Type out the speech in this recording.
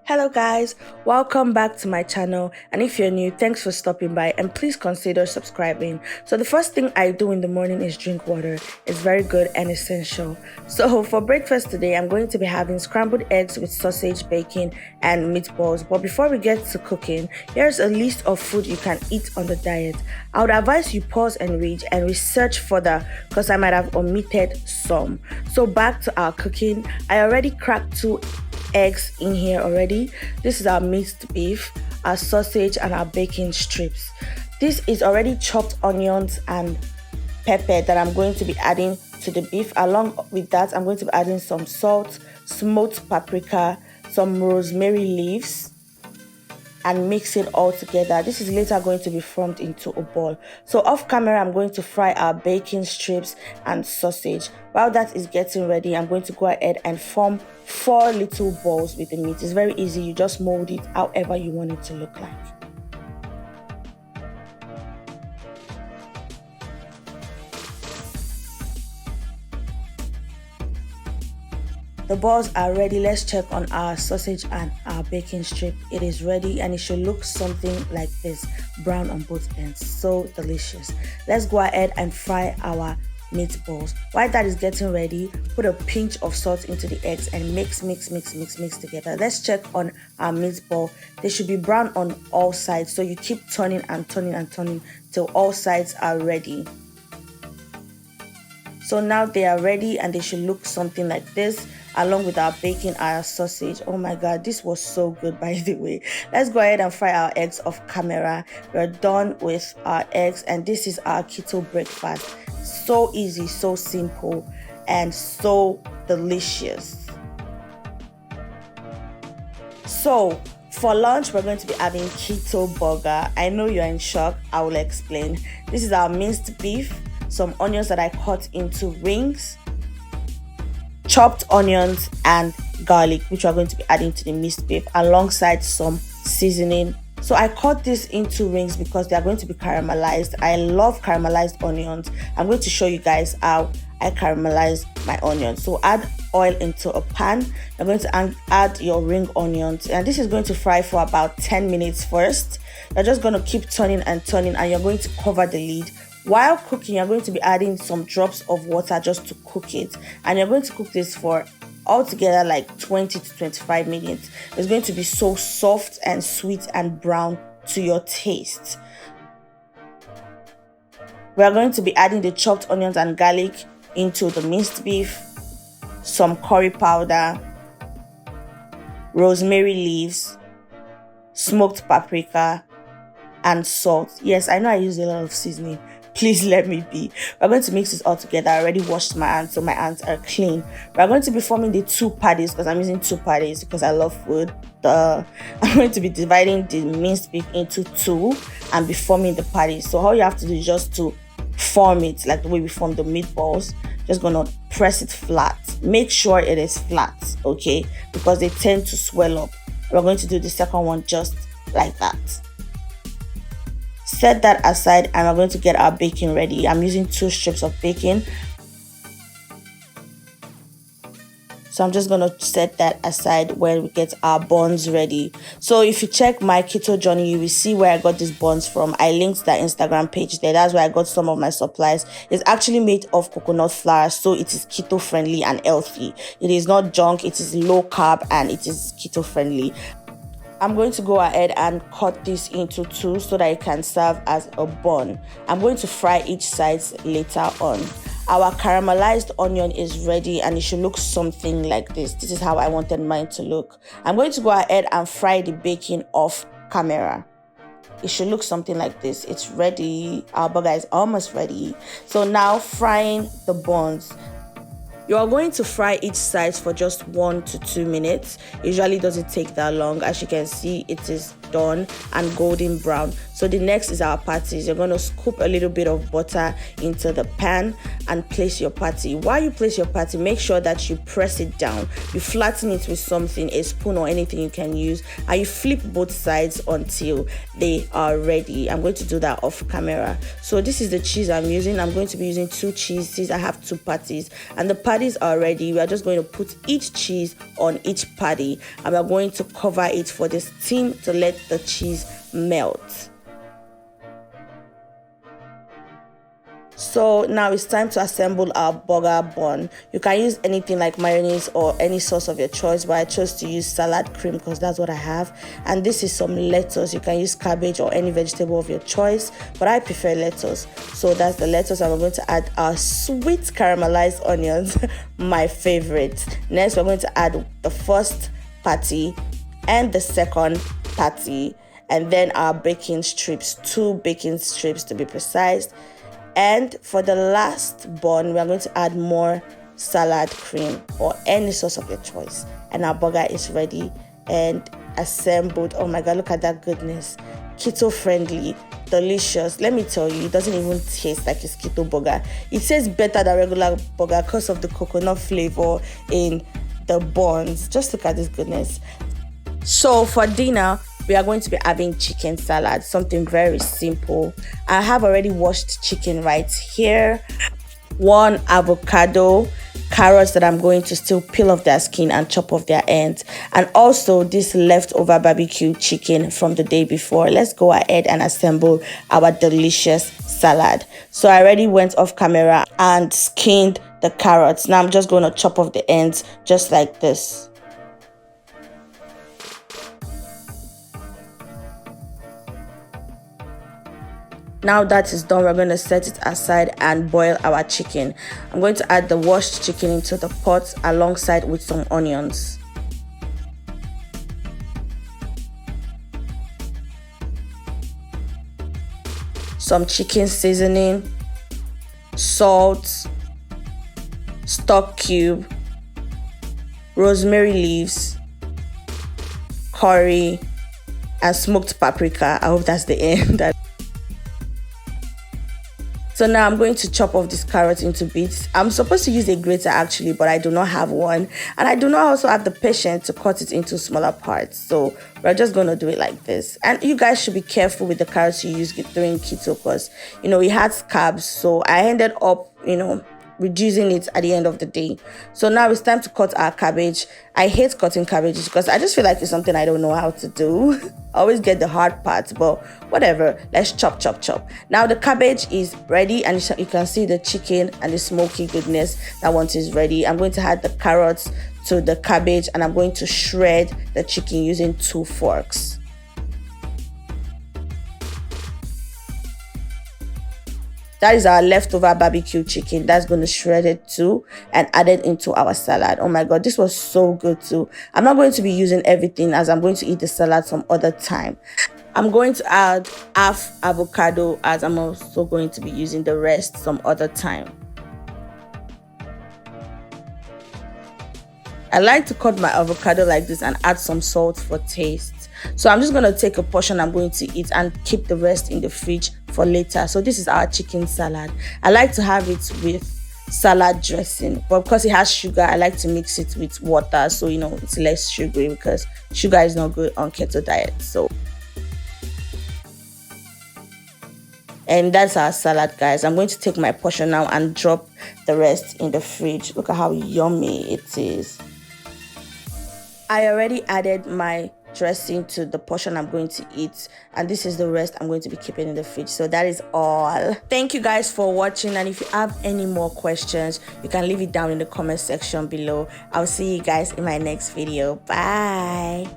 Hello guys, welcome back to my channel, and if you're new, thanks for stopping by and please consider subscribing. So the first thing I do in the morning is drink water. It's very good and essential. So for breakfast today, I'm going to be having scrambled eggs with sausage, bacon and meatballs. But before we get to cooking, here's a list of food you can eat on the diet. I would advise you pause and read and research further because I might have omitted some. So back to our cooking. I already cracked 2 eggs in here already. This is our minced beef, our sausage and our bacon strips. This is already chopped onions and pepper that I'm going to be adding to the beef. Along with that, I'm going to be adding some salt, smoked paprika, some rosemary leaves, and mix it all together. This is later going to be formed into a ball. So off camera, I'm going to fry our bacon strips and sausage. While that is getting ready, I'm going to go ahead and form 4 little balls with the meat. It's very easy. You just mold it however you want it to look like. The balls are ready. Let's check on our sausage and our bacon strip. It is ready and it should look something like this, brown on both ends. So delicious. Let's go ahead and fry our meatballs. While that is getting ready, put a pinch of salt into the eggs and mix together. Let's check on our meatball. They should be brown on all sides, so you keep turning and turning till all sides are ready. So now they are ready and they should look something like this, along with our bacon, our sausage. Oh my god, this was so good, by the way. Let's go ahead and fry our eggs off camera. We're done with our eggs and this is our keto breakfast. So easy, so simple and so delicious. So for lunch, we're going to be having keto burger. I know you're in shock. I will explain. This is our minced beef, some onions that I cut into rings, chopped onions and garlic, which we're going to be adding to the minced beef alongside some seasoning. So I cut this into rings because they are going to be caramelized. I love caramelized onions. I'm going to show you guys how I caramelize my onions. So add oil into a pan. You're going to add your ring onions and this is going to fry for about 10 minutes first. You're just going to keep turning and you're going to cover the lid. While cooking, you're going to be adding some drops of water just to cook it. And you're going to cook this for altogether like 20 to 25 minutes. It's going to be so soft and sweet and brown to your taste. We are going to be adding the chopped onions and garlic into the minced beef, some curry powder, rosemary leaves, smoked paprika, and salt. Yes, I know I use a lot of seasoning. Please let me be. We're going to mix this all together. I already washed my hands, so my hands are clean. We're going to be forming the 2 patties because I'm using 2 patties because I love food. I'm going to be dividing the minced beef into 2 and be forming the patties. So all you have to do is just to form it like the way we form the meatballs. Just gonna press it flat. Make sure it is flat, okay? Because they tend to swell up. We're going to do the second one just like that. Set that aside and we're going to get our bacon ready. I'm using 2 strips of bacon. So I'm just going to set that aside where we get our buns ready. So if you check my keto journey, you will see where I got these buns from. I linked that Instagram page there. That's where I got some of my supplies. It's actually made of coconut flour, so it is keto friendly and healthy. It is not junk, it is low carb and it is keto friendly. I'm going to go ahead and cut this into 2 so that it can serve as a bun. I'm going to fry each side later on. Our caramelized onion is ready and it should look something like this. This is how I wanted mine to look. I'm going to go ahead and fry the bacon off camera. It should look something like this. It's ready. Our burger is almost ready. So now frying the buns. You are going to fry each side for just 1 to 2 minutes. Usually doesn't take that long. As you can see, it is done and golden brown. So the next is our patties. You're going to scoop a little bit of butter into the pan and place your patty. While you place your patty, make sure that you press it down. You flatten it with something, a spoon or anything you can use, and you flip both sides until they are ready. I'm going to do that off camera. So this is the cheese I'm using. I'm going to be using 2 cheeses. I have 2 patties, and the patties are ready. We are just going to put each cheese on each patty, and we're going to cover it for the steam to let the cheese melt. So now it's time to assemble our burger bun. You can use anything like mayonnaise or any sauce of your choice, but I chose to use salad cream because that's what I have. And this is some lettuce. You can use cabbage or any vegetable of your choice, but I prefer lettuce. So that's the lettuce, and we're going to add our sweet caramelized onions, my favorite. Next, we're going to add the first patty and the second patty, and then our bacon strips, 2 bacon strips to be precise. And for the last bun, we are going to add more salad cream or any sauce of your choice. And our burger is ready and assembled. Oh my God, look at that goodness. Keto friendly, delicious. Let me tell you, it doesn't even taste like it's keto burger. It tastes better than regular burger because of the coconut flavor in the buns. Just look at this goodness. So for dinner, we are going to be having chicken salad, something very simple. I have already washed chicken right here. 1 avocado, carrots that I'm going to still peel off their skin and chop off their ends, and also this leftover barbecue chicken from the day before. Let's go ahead and assemble our delicious salad. So I already went off camera and skinned the carrots. Now I'm just going to chop off the ends just like this. Now that is done, we're going to set it aside and boil our chicken. I'm going to add the washed chicken into the pot alongside with some onions. Some chicken seasoning, salt, stock cube, rosemary leaves, curry, and smoked paprika. I hope that's the end. So now I'm going to chop off this carrot into bits. I'm supposed to use a grater actually, but I do not have one. And I do not also have the patience to cut it into smaller parts. So we're just going to do it like this. And you guys should be careful with the carrots you use during keto because, you know, it has carbs. So I ended up, reducing it at the end of the day. So now it's time to cut our cabbage. I hate cutting cabbages because I just feel like it's something I don't know how to do. I always get the hard parts, but whatever. Let's chop. Now the cabbage is ready, and you can see the chicken and the smoky goodness. That one is ready. I'm going to add the carrots to the cabbage, and I'm going to shred the chicken using 2 forks. That is our leftover barbecue chicken. That's going to shred it too and add it into our salad. Oh my God, this was so good too. I'm not going to be using everything as I'm going to eat the salad some other time. I'm going to add half avocado as I'm also going to be using the rest some other time. I like to cut my avocado like this and add some salt for taste. So I'm just going to take a portion I'm going to eat and keep the rest in the fridge for later. So this is our chicken salad. I like to have it with salad dressing, but because it has sugar, I like to mix it with water so it's less sugary because sugar is not good on keto diet. So, and that's our salad, guys. I'm going to take my portion now and drop the rest in the fridge. Look at how yummy it is. I already added my dressing to the portion I'm going to eat, and this is the rest I'm going to be keeping in the fridge. So that is all. Thank you guys for watching, and if you have any more questions, you can leave it down in the comment section below. I'll see you guys in my next video. Bye.